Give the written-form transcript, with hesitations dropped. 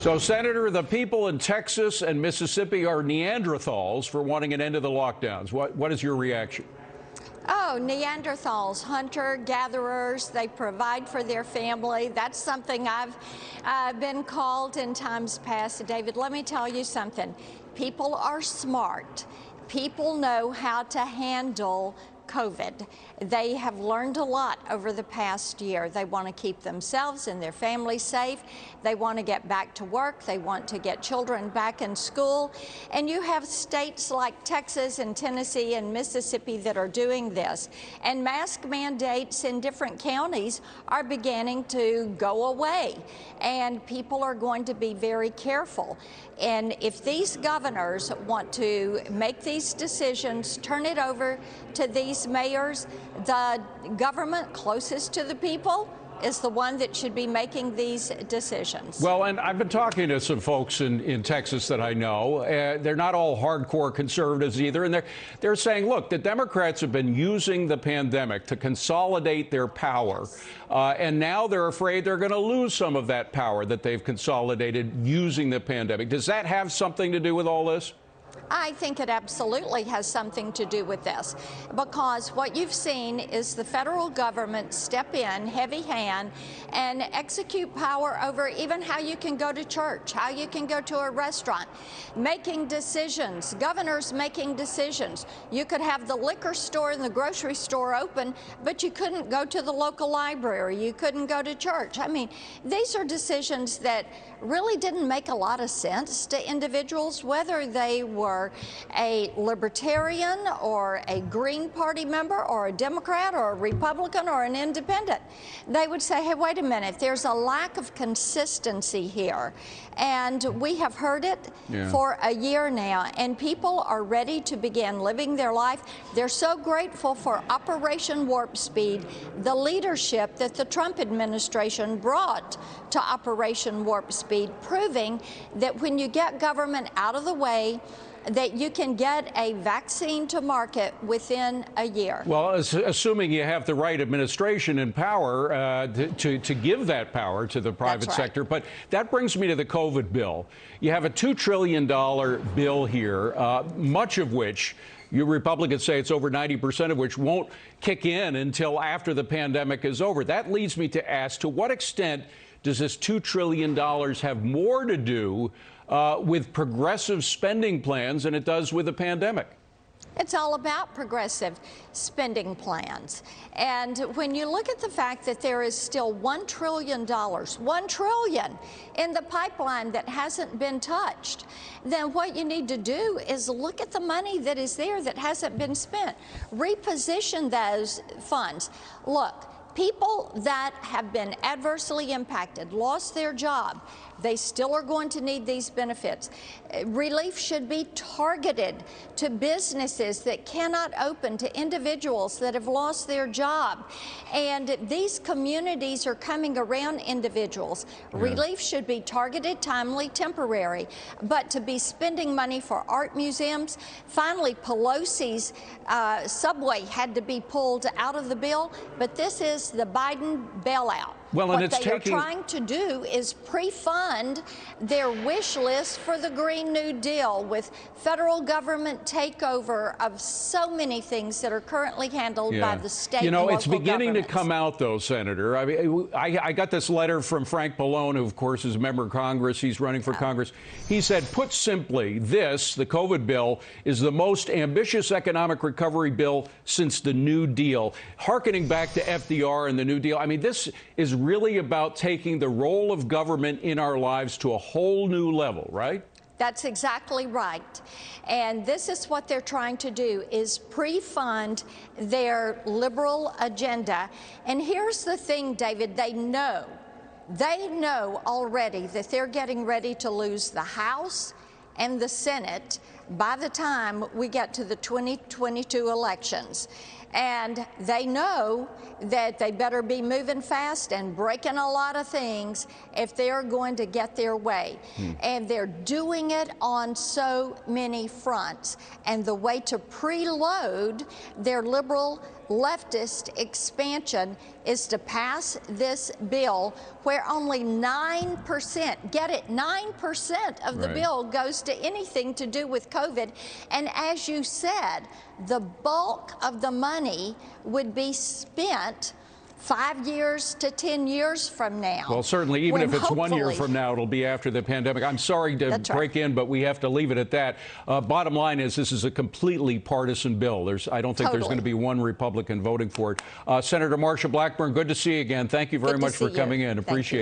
So, Senator, the people in Texas and Mississippi are Neanderthals for wanting an end to the lockdowns. What is your reaction? Oh, Neanderthals, hunter-gatherers, they provide for their family. That's something I've been called in times past. David, let me tell you something. People are smart. People know how to handle COVID. They have learned a lot over the past year. They want to keep themselves and their families safe. They want to get back to work. They want to get children back in school. And you have states like Texas and Tennessee and Mississippi that are doing this. And mask mandates in different counties are beginning to go away. And people are going to be very careful. And if these governors want to make these decisions, turn it over to these mayors, the government closest to the people is the one that should be making these decisions. Well, and I've been talking to some folks in Texas that I know. They're not all hardcore conservatives either. And they're saying, look, the Democrats have been using the pandemic to consolidate their power. And now they're afraid they're going to lose some of that power that they've consolidated using the pandemic. Does that have something to do with all this? I think it absolutely has something to do with this, because what you've seen is the federal government step in heavy hand and execute power over even how you can go to church, how you can go to a restaurant, making decisions, governors making decisions. You could have the liquor store and the grocery store open, but you couldn't go to the local library, you couldn't go to church. I mean, these are decisions that really didn't make a lot of sense to individuals, whether they were a libertarian or a Green Party member or a Democrat or a Republican or an independent. They would say, hey, wait a minute, there's a lack of consistency here. And we have heard it for a year now, and people are ready to begin living their life. They're so grateful for Operation Warp Speed, the leadership that the Trump administration brought to Operation Warp Speed, proving that when you get government out of the way, that you can get a vaccine to market within a year. Well, assuming you have the right administration in power to give that power to the private sector. But that brings me to the COVID bill. You have a $2 trillion bill here, much of which you Republicans say it's over 90% of which won't kick in until after the pandemic is over. That leads me to ask, to what extent does this $2 trillion have more to do with progressive spending plans than it does with the pandemic? It's all about progressive spending plans. And when you look at the fact that there is still $1 trillion, $1 trillion in the pipeline that hasn't been touched, then what you need to do is look at the money that is there that hasn't been spent. Reposition those funds. Look, people that have been adversely impacted, lost their job, they still are going to need these benefits. Relief should be targeted to businesses that cannot open, to individuals that have lost their job. And these communities are coming around individuals. Relief should be targeted, timely, temporary. But to be spending money for art museums, finally Pelosi's subway had to be pulled out of the bill, but this is the Biden bailout. Well, what they are trying to do is pre-fund their wish list for the Green New Deal with federal government takeover of so many things that are currently handled by the state and local it's beginning governments. to come out, though, Senator. I mean, I got this letter from Frank Pallone, who, of course, is a member of Congress. He's running for Congress. He said, put simply, this, the COVID bill, is the most ambitious economic recovery bill since the New Deal. Harkening back to FDR and the New Deal, I mean, this is really about taking the role of government in our lives to a whole new level, right? That's exactly right. And this is what they're trying to do, is pre-fund their liberal agenda. And here's the thing, David, they know already that they're getting ready to lose the House and the Senate. by the time we get to the 2022 elections. And they know that they better be moving fast and breaking a lot of things if they're going to get their way. And they're doing it on so many fronts. And the way to preload their liberal leftist expansion is to pass this bill where only 9%, get it, 9% of the bill goes to anything to do with COVID. And as you said, the bulk of the money would be spent 5 years to 10 years from now. Well, certainly, even if it's 1 year from now, it'll be after the pandemic. I'm sorry to break in, but we have to leave it at that. Bottom line is this is a completely partisan bill. I don't think there's going to be one Republican voting for it. Senator Marsha Blackburn, good to see you again. Thank you very much for coming in. Appreciate it.